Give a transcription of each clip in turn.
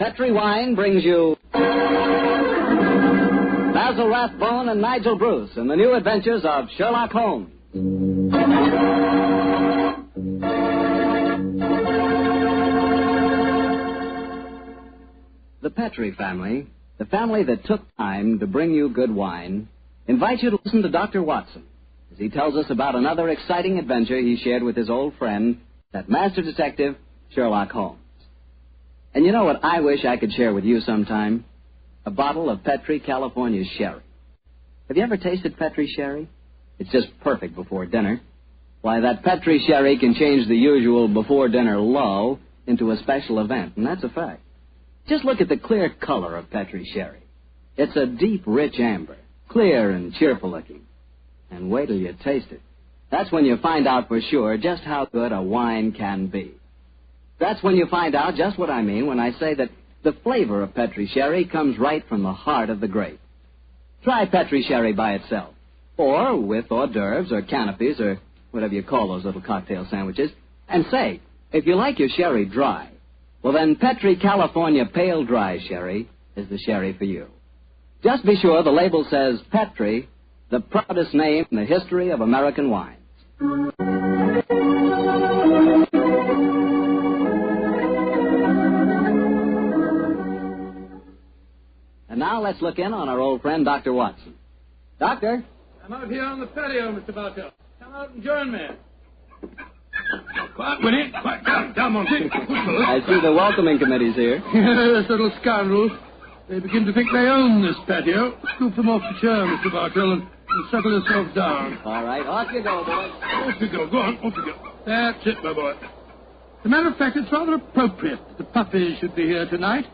Petri Wine brings you Basil Rathbone and Nigel Bruce in the new adventures of Sherlock Holmes. The Petri family, the family that took time to bring you good wine, invites you to listen to Dr. Watson as he tells us about another exciting adventure he shared with his old friend, that master detective, Sherlock Holmes. And you know what I wish I could share with you sometime? A bottle of Petri California sherry. Have you ever tasted Petri sherry? It's just perfect before dinner. Why, that Petri sherry can change the usual before-dinner lull into a special event, and that's a fact. Just look at the clear color of Petri sherry. It's a deep, rich amber, clear and cheerful-looking. And wait till you taste it. That's when you find out for sure just how good a wine can be. That's when you find out just what I mean when I say that the flavor of Petri sherry comes right from the heart of the grape. Try Petri sherry by itself, or with hors d'oeuvres or canapes or whatever you call those little cocktail sandwiches, and say, if you like your sherry dry, well then Petri California Pale Dry Sherry is the sherry for you. Just be sure the label says Petri, the proudest name in the history of American wines. And now let's look in on our old friend, Dr. Watson. Doctor? I'm out here on the patio, Mr. Bartell. Come out and join me. Quiet, Winnie. Quiet. Down, Monty. I see the welcoming committee's here. Yes, little scoundrels. They begin to think they own this patio. Scoop them off the chair, Mr. Bartell, and settle yourself down. All right. Off you go, boy. Off you go. Go on. Off you go. That's it, my boy. As a matter of fact, it's rather appropriate that the puppies should be here tonight.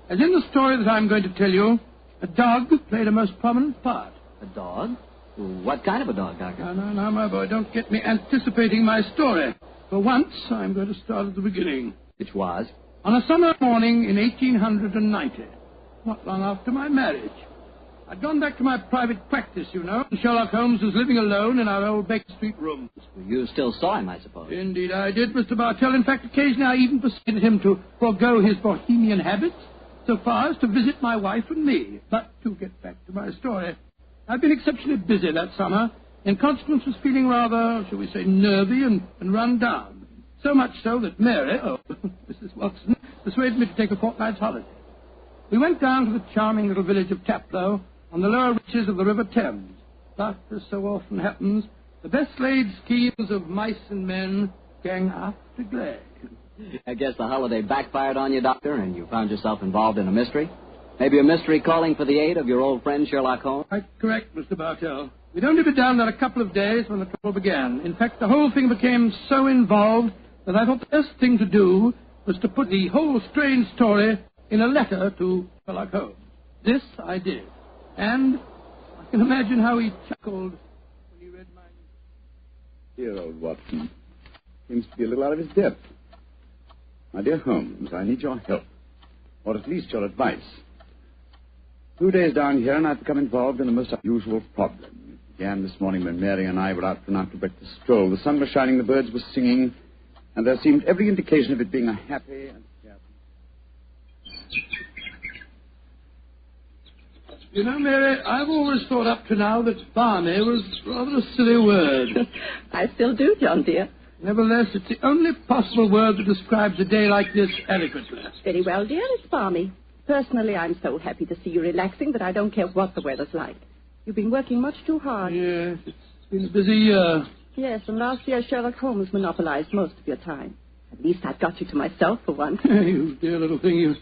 As in the story that I'm going to tell you, a dog played a most prominent part. A dog? What kind of a dog, Doctor? No, my boy, don't get me anticipating my story. For once, I'm going to start at the beginning. Which was? On a summer morning in 1890, not long after my marriage. I'd gone back to my private practice, you know, and Sherlock Holmes was living alone in our old Baker Street rooms. You still saw him, I suppose. Indeed I did, Mr. Bartell. In fact, occasionally I even persuaded him to forego his bohemian habits so far as to visit my wife and me. But to get back to my story, I've been exceptionally busy that summer, in consequence was feeling rather, shall we say, nervy and run down. So much so that Mary, Mrs. Watson, persuaded me to take a fortnight's holiday. We went down to the charming little village of Taplow on the lower reaches of the River Thames. But, as so often happens, the best-laid schemes of mice and men gang after glade. I guess the holiday backfired on you, Doctor, and you found yourself involved in a mystery? Maybe a mystery calling for the aid of your old friend Sherlock Holmes? Quite correct, Mr. Bartell. We'd only been down there a couple of days when the trouble began. In fact, the whole thing became so involved that I thought the best thing to do was to put the whole strange story in a letter to Sherlock Holmes. This I did. And I can imagine how he chuckled when he read mine. Dear old Watson. Seems to be a little out of his depth. My dear Holmes, I need your help, or at least your advice. 2 days down here, and I've become involved in a most unusual problem. It began this morning when Mary and I were out for an after-breakfast stroll. The sun was shining, the birds were singing, and there seemed every indication of it being a happy and cheerful. You know, Mary, I've always thought up to now that balmy was rather a silly word. I still do, John, dear. Nevertheless, it's the only possible word that describes a day like this adequately. Very well, dear, it's balmy. Personally, I'm so happy to see you relaxing that I don't care what the weather's like. You've been working much too hard. Yes, it's been a busy year. Yes, and last year Sherlock Holmes monopolized most of your time. At least I've got you to myself for once. You dear little thing, you've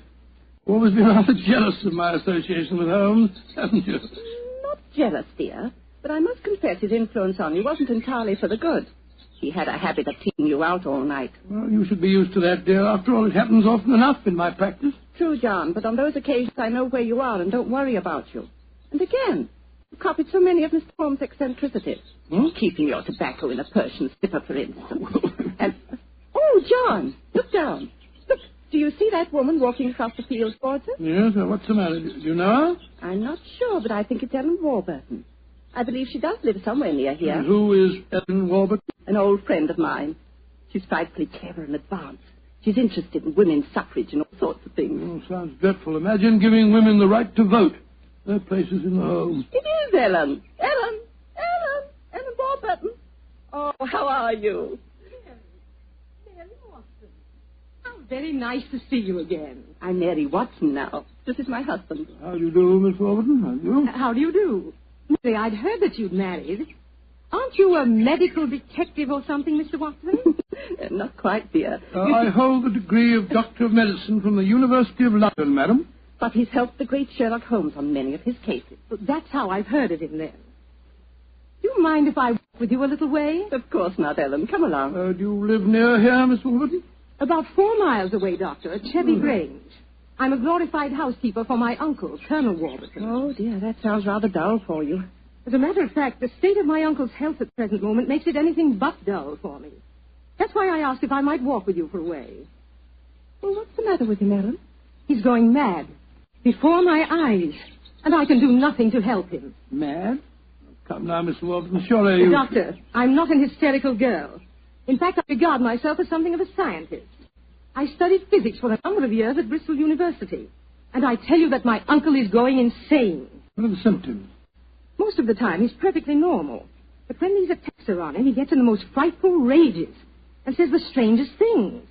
always been rather jealous of my association with Holmes, haven't you? Not jealous, dear, but I must confess his influence on you wasn't entirely for the good. He had a habit of keeping you out all night. Well, you should be used to that, dear. After all, it happens often enough in my practice. True, John, but on those occasions I know where you are and don't worry about you. And again, you copied so many of Mr. Holmes' eccentricities. Keeping your tobacco in a Persian slipper, for instance. And, oh, John, look down. Look, do you see that woman walking across the fields towards us? Yes, well, what's the matter? Do you know her? I'm not sure, but I think it's Ellen Warburton. I believe she does live somewhere near here. And who is Ellen Warburton? An old friend of mine. She's frightfully clever and advanced. She's interested in women's suffrage and all sorts of things. Oh, sounds dreadful. Imagine giving women the right to vote. Their place is in the home. It is Ellen. Ellen Warburton. Oh, how are you? Mary Watson. How very nice to see you again. I'm Mary Watson now. This is my husband. How do you do, Miss Warburton? How do you do? How do you do? Mary, I'd heard that you'd married. Aren't you a medical detective or something, Mr. Watson? Not quite, dear. I hold the degree of Doctor of Medicine from the University of London, madam. But he's helped the great Sherlock Holmes on many of his cases. That's how I've heard of him then. Do you mind if I walk with you a little way? Of course not, Ellen. Come along. Do you live near here, Miss Warburton? About 4 miles away, Doctor, at Chevy Grange. I'm a glorified housekeeper for my uncle, Colonel Warburton. Oh, dear, that sounds rather dull for you. As a matter of fact, the state of my uncle's health at the present moment makes it anything but dull for me. That's why I asked if I might walk with you for a way. Well, what's the matter with him, Ellen? He's going mad. Before my eyes. And I can do nothing to help him. Mad? Come now, Miss Warburton, surely you... Doctor, I'm not an hysterical girl. In fact, I regard myself as something of a scientist. I studied physics for a number of years at Bristol University. And I tell you that my uncle is going insane. What are the symptoms? Most of the time, he's perfectly normal. But when these attacks are on him, he gets in the most frightful rages and says the strangest things.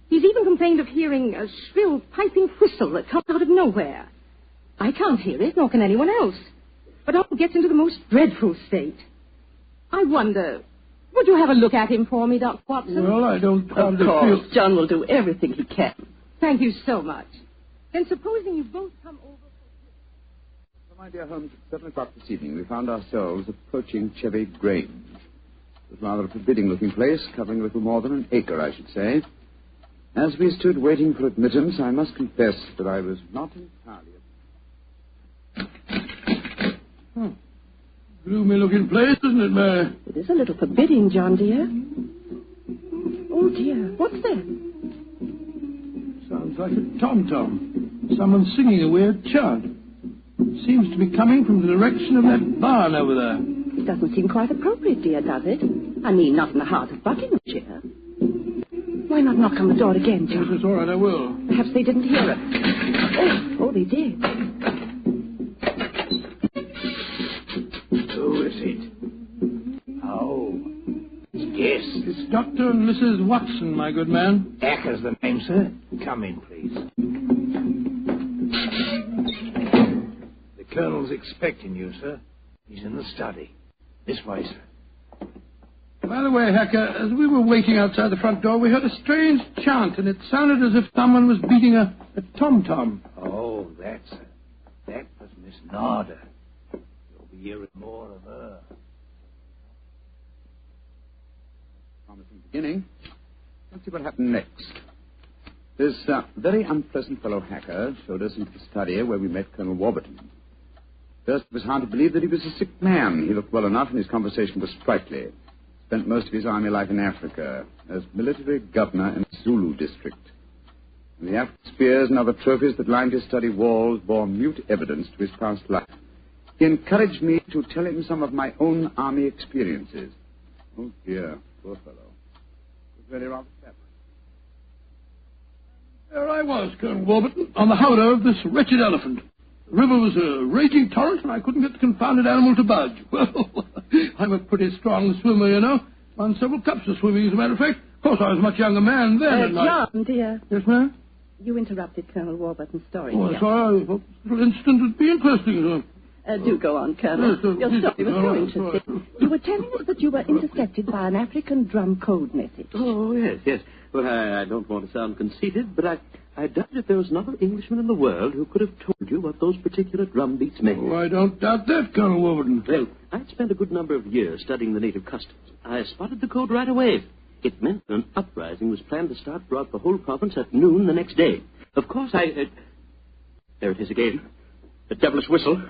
He's even complained of hearing a shrill, piping whistle that comes out of nowhere. I can't hear it, nor can anyone else. But Uncle gets into the most dreadful state. I wonder, would you have a look at him for me, Dr. Watson? Well, I don't Of course, John will do everything he can. Thank you so much. Then supposing you both come over... Well, my dear Holmes, at 7 o'clock this evening, we found ourselves approaching Chevy Grange. It was rather a forbidding-looking place, covering a little more than an acre, I should say. As we stood waiting for admittance, I must confess that I was not entirely... Gloomy-looking place, isn't it, Mary? It is a little forbidding, John, dear. Oh, dear. What's that? Sounds like a tom-tom. Someone singing a weird chant. Seems to be coming from the direction of that barn over there. It doesn't seem quite appropriate, dear, does it? I mean, not in the heart of Buckinghamshire. Why not knock on the door again, John? Yes, all right, I will. Perhaps they didn't hear us. Oh, they did. Who is it? Oh, yes. It's Dr. and Mrs. Watson, my good man. Acker's the name, sir. Come in, please. The Colonel's expecting you, sir. He's in the study. This way, sir. By the way, Hacker, as we were waiting outside the front door, we heard a strange chant, and it sounded as if someone was beating a tom-tom. Oh, that was Miss Narda. You'll be hearing more of her. Promising beginning. Let's see what happened next. This very unpleasant fellow Hacker showed us into the study where we met Colonel Warburton. First, it was hard to believe that he was a sick man. He looked well enough, and his conversation was sprightly. Spent most of his army life in Africa as military governor in the Zulu district. And the African spears and other trophies that lined his study walls bore mute evidence to his past life. He encouraged me to tell him some of my own army experiences. Oh, dear, poor fellow. It was really rather sad. There I was, Colonel Warburton, on the howdah of this wretched elephant. The river was a raging torrent, and I couldn't get the confounded animal to budge. Well, I'm a pretty strong swimmer, you know. Won several cups of swimming, as a matter of fact. Of course, I was a much younger man then. John, dear. Yes, ma'am? You interrupted Colonel Warburton's story. Oh, sorry. I thought this little incident would be interesting. Do go on, Colonel. Your story was so interesting. You were telling us that you were intercepted by an African drum code message. Oh, yes. Well, I don't want to sound conceited, but I doubt if there was another Englishman in the world who could have told you what those particular drum beats meant. Oh, I don't doubt that, Colonel Warburton. Well, I'd spent a good number of years studying the native customs. I spotted the code right away. It meant that an uprising was planned to start throughout the whole province at noon the next day. Of course, there it is again. The devilish whistle.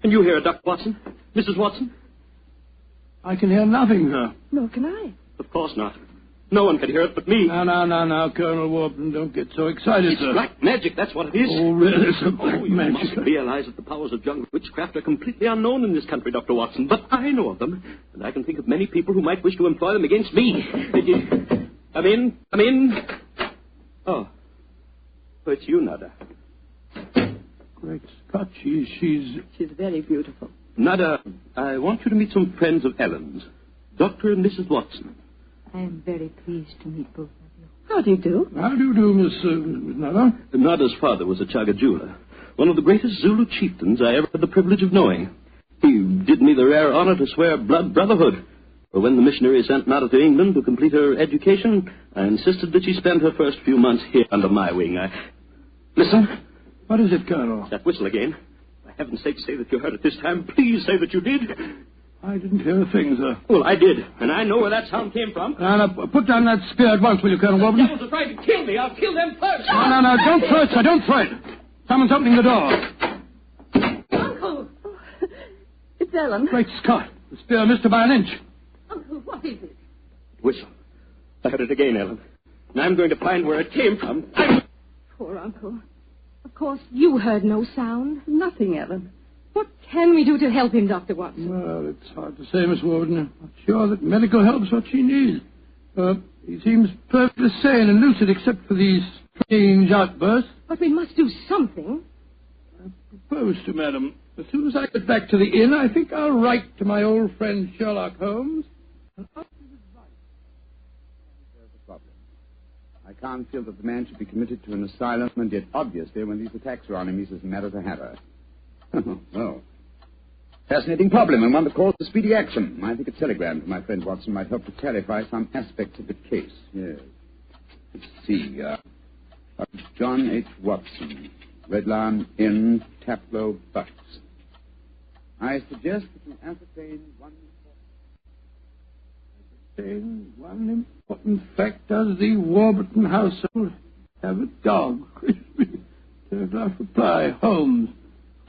Can you hear it, Dr. Watson? Mrs. Watson? I can hear nothing, sir. Nor can I. Of course not. No one can hear it but me. Now, Colonel Warburton, don't get so excited, It's sir. black magic, that's what it is. Oh, really, sir? Black You magic. must realize that the powers of jungle witchcraft are completely unknown in this country, Dr. Watson. But I know of them, and I can think of many people who might wish to employ them against me. Come in. Oh, it's you, Nada. Great Scott, she's... She's very beautiful. Nada, I want you to meet some friends of Ellen's. Dr. and Mrs. Watson. I am very pleased to meet both of you. How do you do? How do you do, Miss Nada? Nada's father was a Chaga jeweler, one of the greatest Zulu chieftains I ever had the privilege of knowing. He did me the rare honor to swear blood brotherhood. For when the missionary sent Nada to England to complete her education, I insisted that she spend her first few months here under my wing. Listen. What is it, Colonel? That whistle again. For heaven's sake, say that you heard it this time. Please say that you did. I didn't hear a thing, sir. Well, I did, and I know where that sound came from. Now, put down that spear at once, will you, Colonel Warburton? The devils are trying to kill me. I'll kill them first. No, don't throw it, sir, don't throw it. Someone's opening the door. Uncle! It's Ellen. Great Scott, the spear missed her by an inch. Uncle, what is it? Whistle. I heard it again, Ellen. And I'm going to find where it came from. Poor Uncle. Of course, you heard no sound. Nothing, Ellen. What can we do to help him, Dr. Watson? Well, it's hard to say, Miss Warburton. I'm not sure that medical help's what she needs. He seems perfectly sane and lucid except for these strange outbursts. But we must do something. I propose to, madam, as soon as I get back to the inn, I think I'll write to my old friend Sherlock Holmes and ask his advice. There's a problem. I can't feel that the man should be committed to an asylum, and yet obviously when these attacks are on him, he's as mad as a hatter. Well, fascinating problem, and one that calls for speedy action. I think a telegram from my friend Watson might help to clarify some aspects of the case. Yes. Let's see. John H. Watson, Red Lion Inn, Taplow, Bucks. I suggest that you ascertain one important fact. Does the Warburton household have a dog? Telegraph reply, Holmes.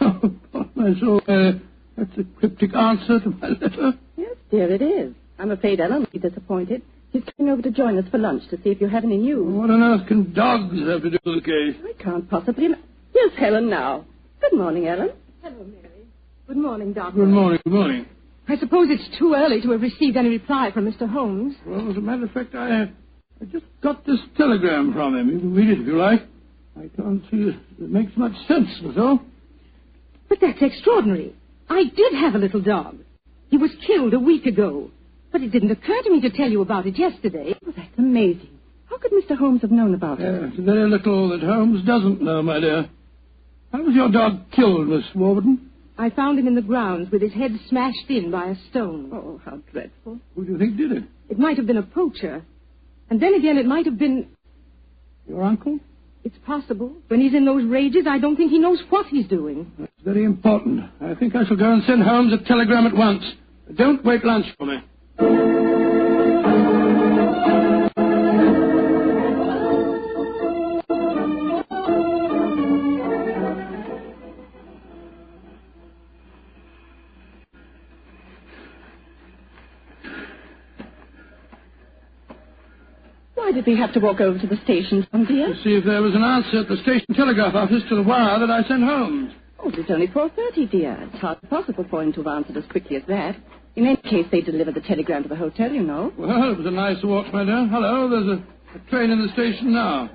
Oh, my soul, that's a cryptic answer to my letter. Yes, dear, it is. I'm afraid Ellen will be disappointed. She's coming over to join us for lunch to see if you have any news. What on earth can dogs have to do with the case? I can't possibly... Here's Helen now. Good morning, Ellen. Hello, Mary. Good morning, Doctor. Good morning, good morning. I suppose it's too early to have received any reply from Mr. Holmes. Well, as a matter of fact, I just got this telegram from him. You can read it if you like. I can't see it makes much sense, that's all. But that's extraordinary. I did have a little dog. He was killed a week ago. But it didn't occur to me to tell you about it yesterday. Oh, that's amazing. How could Mr. Holmes have known about it? It's very little that Holmes doesn't know, my dear. How was your dog killed, Miss Warburton? I found him in the grounds with his head smashed in by a stone. Oh, how dreadful. Who do you think did it? It might have been a poacher. And then again, it might have been... Your uncle? It's possible. When he's in those rages, I don't think he knows what he's doing. That's very important. I think I shall go and send Holmes a telegram at once. Don't wait lunch for me. Why did we have to walk over to the station, Tom, dear? To see if there was an answer at the station telegraph office to the wire that I sent Holmes. Oh, it's only 4:30, dear. It's hardly possible for him to have answered as quickly as that. In any case, they delivered the telegram to the hotel, you know. Well, it was a nice walk, my dear. Hello, there's a train in the station now.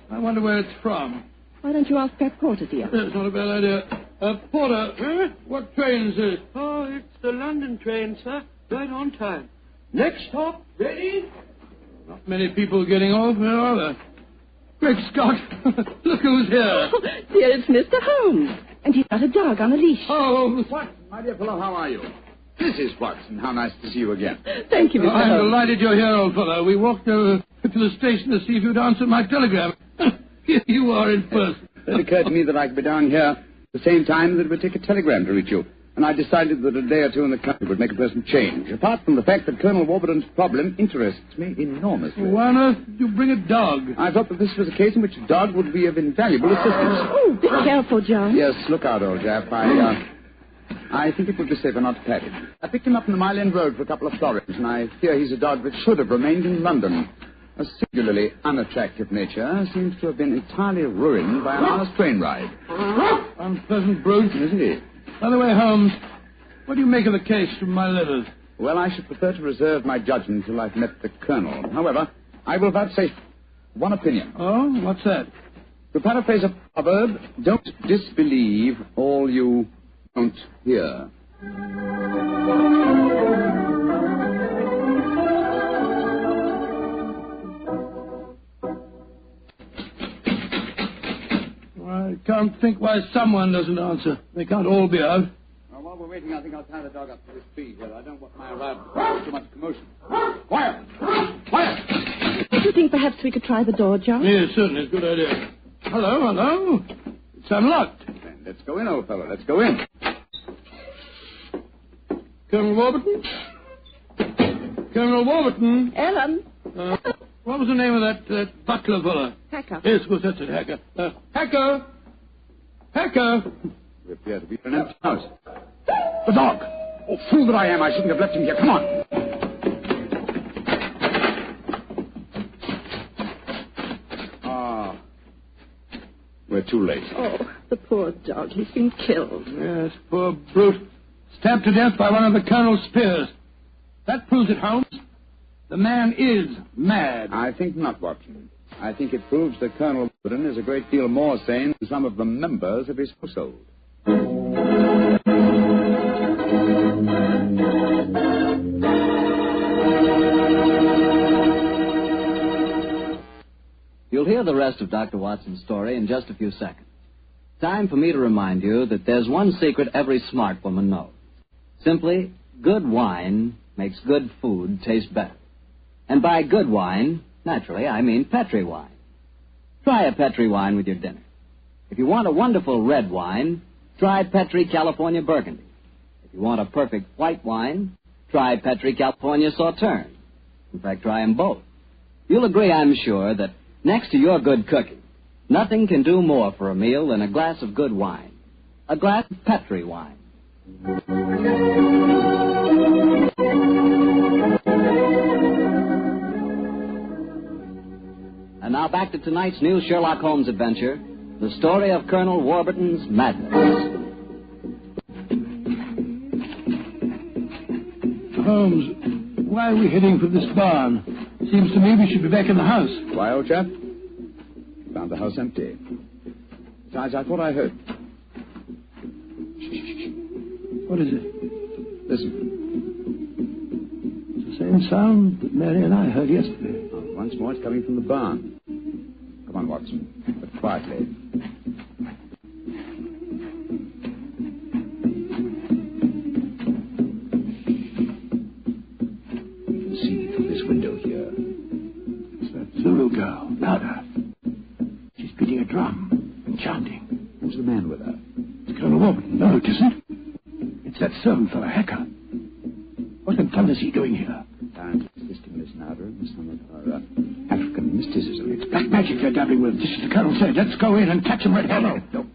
I wonder where it's from. Why don't you ask that porter, dear? It's not a bad idea. Porter, what train is this? Oh, it's the London train, sir. Right on time. Next stop, ready? Not many people getting off, where are they? Great Scott! Look who's here. Oh, dear, it's Mr. Holmes. And he's got a dog on a leash. Oh, Watson, my dear fellow, how are you? Mrs. Watson, how nice to see you again. Thank you, Mr. I'm Holmes. delighted you're here, old fellow. We walked over to the station to see if you'd answer my telegram. Here you are in person. It occurred to me that I could be down here at the same time that it would take a telegram to reach you. And I decided that a day or two in the country would make a pleasant change. Apart from the fact that Colonel Warburton's problem interests me enormously. Why on earth did you bring a dog? I thought that this was a case in which a dog would be of invaluable assistance. Oh, be careful, John. Yes, look out, old chap. I think it would be safer not to pat him. I picked him up on the Mile End Road for a couple of florins, and I fear he's a dog that should have remained in London. A singularly unattractive nature seems to have been entirely ruined by an honest train ride. Unpleasant brute. Isn't he? By the way, Holmes, what do you make of the case from my letters? Well, I should prefer to reserve my judgment until I've met the Colonel. However, I will vouchsafe one opinion. Oh, what's that? To paraphrase a proverb, don't disbelieve all you don't hear. I can't think why someone doesn't answer. They can't all be out. Well, while we're waiting, I think I'll tie the dog up to this tree here. I don't want my arrival to cause too much commotion. Quiet! Quiet! Do you think perhaps we could try the door, John? Yes, certainly. It's a good idea. Hello. It's unlocked. Then let's go in, old fellow. Let's go in. Colonel Warburton? Colonel Warburton? Ellen? What was the name of that butler fellow? Hacker. Yes, of course, that's it, Hacker. Hacker! Hacker! We appear to be in an empty house. The dog! Oh, fool that I am. I shouldn't have left him here. Come on. We're too late. Oh, the poor dog. He's been killed. Yes, poor brute. Stabbed to death by one of the Colonel's spears. That proves it, Holmes. The man is mad. I think not, Watson. I think it proves that Colonel Warburton is a great deal more sane than some of the members of his household. You'll hear the rest of Dr. Watson's story in just a few seconds. Time for me to remind you that there's one secret every smart woman knows. Simply, good wine makes good food taste better. And by good wine, naturally, I mean Petri wine. Try a Petri wine with your dinner. If you want a wonderful red wine, try Petri California Burgundy. If you want a perfect white wine, try Petri California Sauterne. In fact, try them both. You'll agree, I'm sure, that next to your good cooking, nothing can do more for a meal than a glass of good wine. A glass of Petri wine. And now back to tonight's new Sherlock Holmes adventure, the story of Colonel Warburton's madness. Holmes, why are we heading for this barn? Seems to me we should be back in the house. Why, old chap? Found the house empty. Besides, I thought I heard. What is it? Listen. It's the same sound that Mary and I heard yesterday. Oh, once more, it's coming from the barn. Come on, Watson, but quietly. You can see through this window here. It's that Zulu girl, louder. She's beating a drum and chanting. Who's the man with her? It's Colonel Warburton. No, it isn't. It's that servant fellow, Hacker. What in thunder is he doing here? Apparently assisting Miss Nada in some of her African mysticism. It's black magic they're dabbling with, just as the Colonel said. Let's go in and catch them red-handed. No.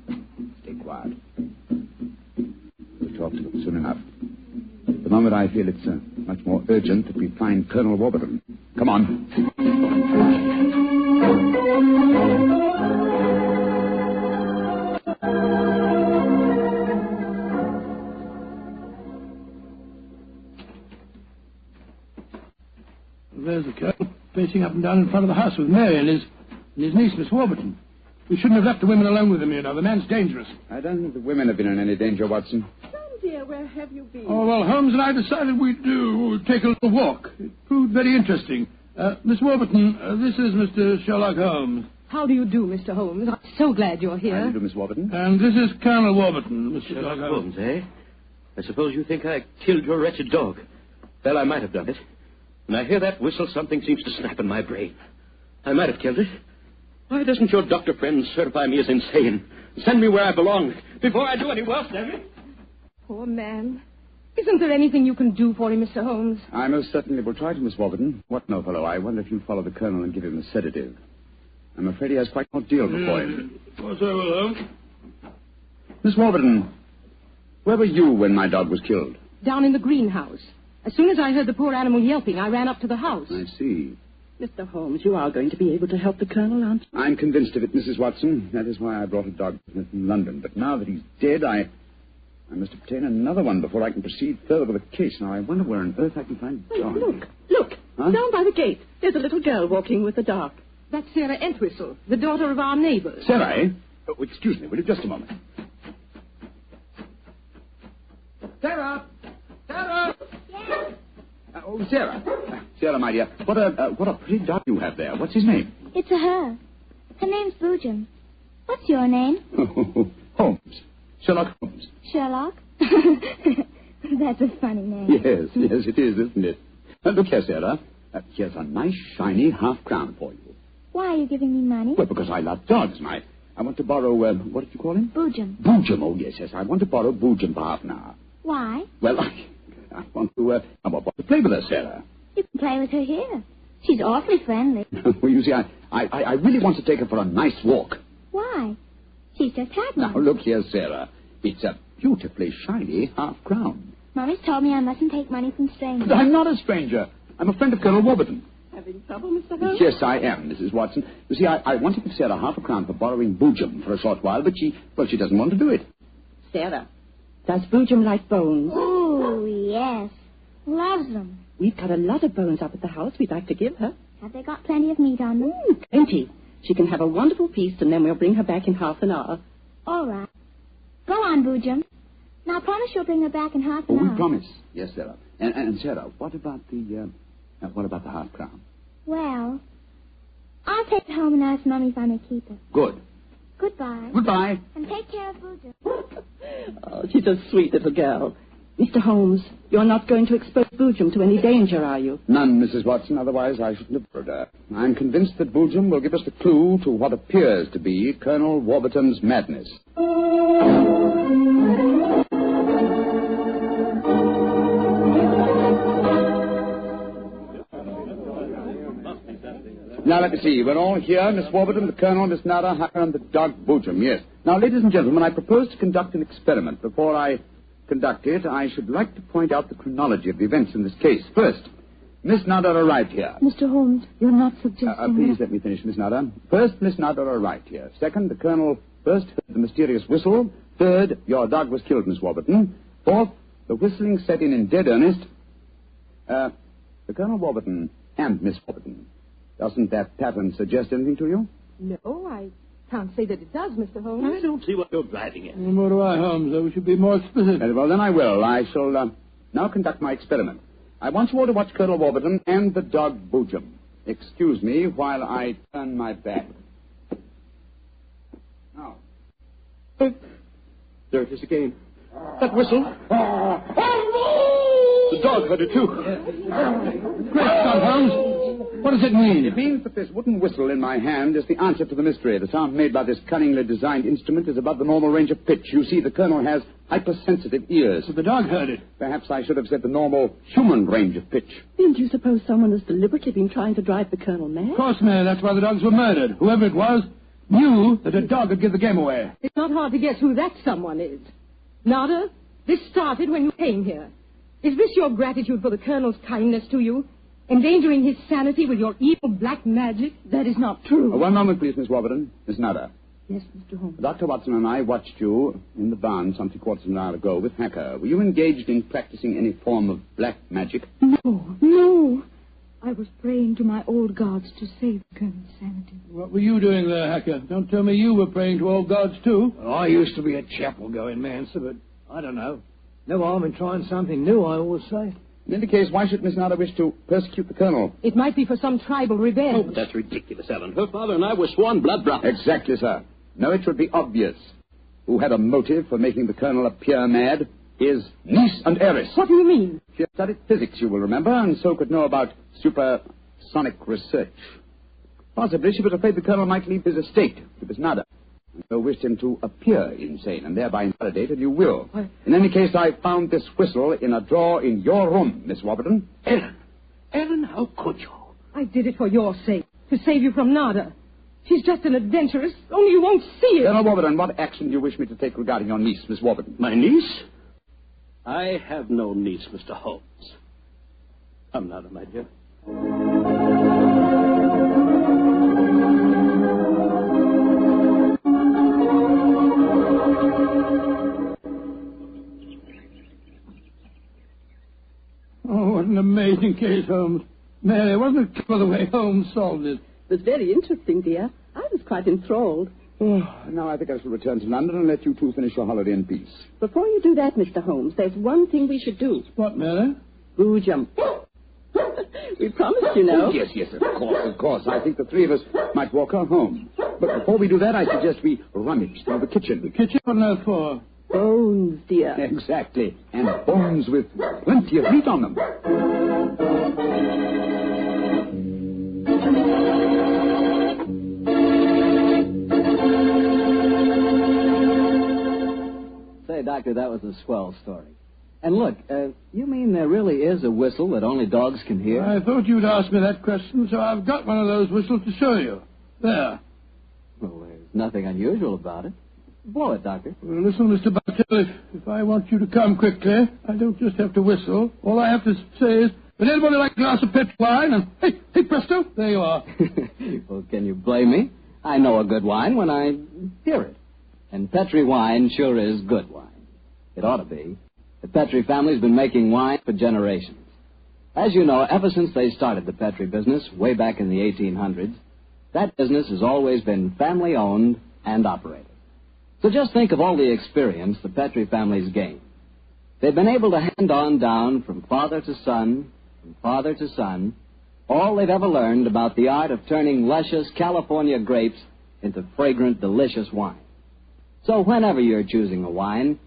Stay quiet. We'll talk to them soon enough. At the moment, I feel it's much more urgent that we find Colonel Warburton. Come on. There's the Colonel, pacing up and down in front of the house with Mary and his niece, Miss Warburton. We shouldn't have left the women alone with him, you know. The man's dangerous. I don't think the women have been in any danger, Watson. John, dear, where have you been? Oh, well, Holmes and I decided we'd take a little walk. It proved very interesting. Miss Warburton, this is Mr. Sherlock Holmes. How do you do, Mr. Holmes? I'm so glad you're here. How do you do, Miss Warburton? And this is Colonel Warburton, Mr. Sherlock Holmes, eh? I suppose you think I killed your wretched dog. Well, I might have done it. When I hear that whistle, something seems to snap in my brain. I might have killed it. Why doesn't your doctor friend certify me as insane? Send me where I belong before I do any worse, damn it. Poor man. Isn't there anything you can do for him, Mr. Holmes? I most certainly will try to, Miss Warburton. What no, fellow? I wonder if you'll follow the Colonel and give him a sedative. I'm afraid he has quite an ordeal before him. Of course I will, Holmes. Miss Warburton, where were you when my dog was killed? Down in the greenhouse. As soon as I heard the poor animal yelping, I ran up to the house. I see. Mr. Holmes, you are going to be able to help the Colonel, aren't you? I'm convinced of it, Mrs. Watson. That is why I brought a dog from London. But now that he's dead, I must obtain another one before I can proceed further with the case. Now, I wonder where on earth I can find a dog. Look. Huh? Down by the gate. There's a little girl walking with a dog. That's Sarah Entwistle, the daughter of our neighbors. Sarah, eh? Oh, excuse me, will you? Just a moment. Sarah! Sarah! Yes. Oh, Sarah. Sarah, my dear, what a pretty dog you have there. What's his name? It's a her. Her name's Boojum. What's your name? Holmes. Sherlock Holmes. Sherlock? That's a funny name. Yes, it is, isn't it? Look here, Sarah. Here's a nice, shiny half-crown for you. Why are you giving me money? Well, because I love dogs, and I want to borrow, what did you call him? Boojum. Boojum, oh, yes. I want to borrow Boojum for half an hour. Why? Well, I want to play with her, Sarah. You can play with her here. She's awfully friendly. Well, you see, I really want to take her for a nice walk. Why? She's just had one. Now, look here, Sarah. It's a beautifully shiny half-crown. Mommy's told me I mustn't take money from strangers. But I'm not a stranger. I'm a friend of Colonel Warburton. Having trouble, Mr. Holmes? Yes, I am, Mrs. Watson. You see, I wanted to give Sarah half a crown for borrowing Boojum for a short while, but she doesn't want to do it. Sarah, does Boojum like bones? Oh, yes. Loves them. We've got a lot of bones up at the house we'd like to give her. Have they got plenty of meat on them? Plenty. She can have a wonderful feast, and then we'll bring her back in half an hour. All right. Go on, Boojum. Now, promise you'll bring her back in half an Oh, hour. we promise. Yes, Sarah. And Sarah, what about the half crown? Well, I'll take it home and ask Mommy if I may keep it. Good. Goodbye. Goodbye. And take care of Boojum. Oh, she's a sweet little girl. Mr. Holmes, you're not going to expose Boojum to any danger, are you? None, Mrs. Watson. Otherwise, I shouldn't have borrowed her. I'm convinced that Boojum will give us the clue to what appears to be Colonel Warburton's madness. Now, let me see. We're all here. Miss Warburton, the Colonel, Miss Nada, Hacker, and the dog Boojum, yes. Now, ladies and gentlemen, I propose to conduct an experiment. Before I conduct it, I should like to point out the chronology of the events in this case. First, Miss Nada arrived here. Mr. Holmes, you're not suggesting... Please let me finish, Miss Nada. First, Miss Nada arrived here. Second, the Colonel first heard the mysterious whistle. Third, your dog was killed, Miss Warburton. Fourth, the whistling set in dead earnest. The Colonel Warburton and Miss Warburton. Doesn't that pattern suggest anything to you? No, I can't say that it does, Mr. Holmes. I don't see what you're driving at. Nor do I, Holmes. I wish you'd be more specific. Very well, then I will. I shall now conduct my experiment. I want you all to watch Colonel Warburton and the dog Boojum. Excuse me while I turn my back. Now. There it is again. That whistle. The dog heard it, too. Great Scott, Holmes. What does it mean? It means that this wooden whistle in my hand is the answer to the mystery. The sound made by this cunningly designed instrument is above the normal range of pitch. You see, the Colonel has hypersensitive ears. So the dog heard it. Perhaps I should have said the normal human range of pitch. Didn't you suppose someone has deliberately been trying to drive the Colonel mad? Of course, Mary. That's why the dogs were murdered. Whoever it was knew that a dog would give the game away. It's not hard to guess who that someone is. Nada, this started when you came here. Is this your gratitude for the Colonel's kindness to you? Endangering his sanity with your evil black magic? That is not true. One moment, please, Miss Warburton. Miss Nada. Yes, Mr. Holmes. Dr. Watson and I watched you in the barn some 3/4 of an hour ago with Hacker. Were you engaged in practicing any form of black magic? No. I was praying to my old gods to save Colonel's sanity. What were you doing there, Hacker? Don't tell me you were praying to old gods, too. Well, I used to be a chapel-going man, sir, but I don't know. No harm in trying something new, I always say. In any case, why should Miss Nada wish to persecute the Colonel? It might be for some tribal revenge. Oh, but that's ridiculous, Ellen. Her father and I were sworn blood brothers. Exactly, sir. No, it should be obvious. Who had a motive for making the Colonel appear mad? His niece and heiress. What do you mean? She had studied physics, you will remember, and so could know about supersonic research. Possibly she was afraid the Colonel might leave his estate to Miss Nada. And so wished him to appear insane and thereby invalidate a new will. In any case, I found this whistle in a drawer in your room, Miss Warburton. Ellen, how could you? I did it for your sake, to save you from Nada. She's just an adventuress, only you won't see it. Colonel Warburton, what action do you wish me to take regarding your niece, Miss Warburton? My niece? I have no niece, Mr. Holmes. Come, Nada, my dear. Oh, what an amazing case, Holmes. Mary, wasn't it clever the way Holmes solved it? It was very interesting, dear. I was quite enthralled. Oh, now I think I shall return to London and let you two finish your holiday in peace. Before you do that, Mr. Holmes, there's one thing we should do. What, Mary? Boojum. We promised, you know. Oh, yes, of course. I think the three of us might walk her home. But before we do that, I suggest we rummage through the kitchen. The kitchen? What on earth for? Bones, dear. Exactly. And bones with plenty of meat on them. Say, Doctor, that was a swell story. And look, you mean there really is a whistle that only dogs can hear? I thought you'd ask me that question, so I've got one of those whistles to show you. There. Well, there's nothing unusual about it. Blow it, Doctor. Well, listen, Mr. Bartell, if I want you to come quickly, I don't just have to whistle. All I have to say is, would anybody like a glass of pet wine? And hey, presto, there you are. Well, can you blame me? I know a good wine when I hear it. And Petri wine sure is good wine. It ought to be. The Petri family's been making wine for generations. As you know, ever since they started the Petri business way back in the 1800s, that business has always been family-owned and operated. So just think of all the experience the Petri family's gained. They've been able to hand on down from father to son, all they've ever learned about the art of turning luscious California grapes into fragrant, delicious wine. So whenever you're choosing a wine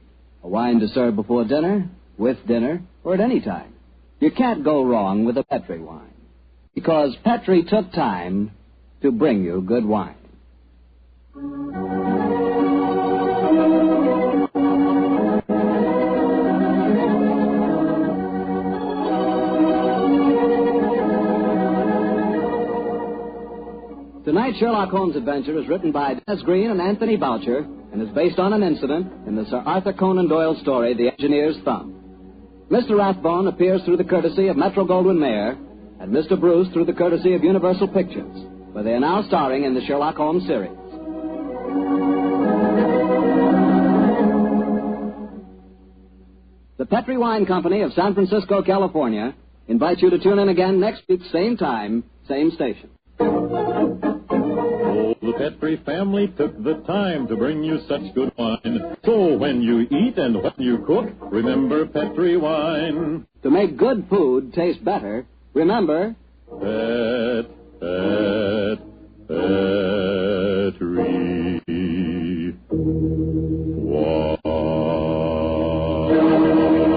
to serve before dinner, with dinner, or at any time, you can't go wrong with a Petri wine. Because Petri took time to bring you good wine. Tonight's Sherlock Holmes adventure is written by Dennis Green and Anthony Boucher and is based on an incident in the Sir Arthur Conan Doyle story, The Engineer's Thumb. Mr. Rathbone appears through the courtesy of Metro-Goldwyn-Mayer and Mr. Bruce through the courtesy of Universal Pictures, where they are now starring in the Sherlock Holmes series. The Petri Wine Company of San Francisco, California, invites you to tune in again next week, same time, same station. The Petri family took the time to bring you such good wine. So when you eat and when you cook, remember Petri wine. To make good food taste better, remember... Petri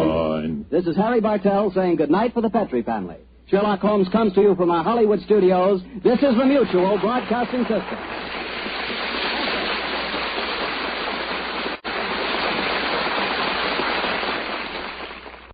wine. This is Harry Bartell saying goodnight for the Petri family. Sherlock Holmes comes to you from our Hollywood studios. This is the Mutual Broadcasting System.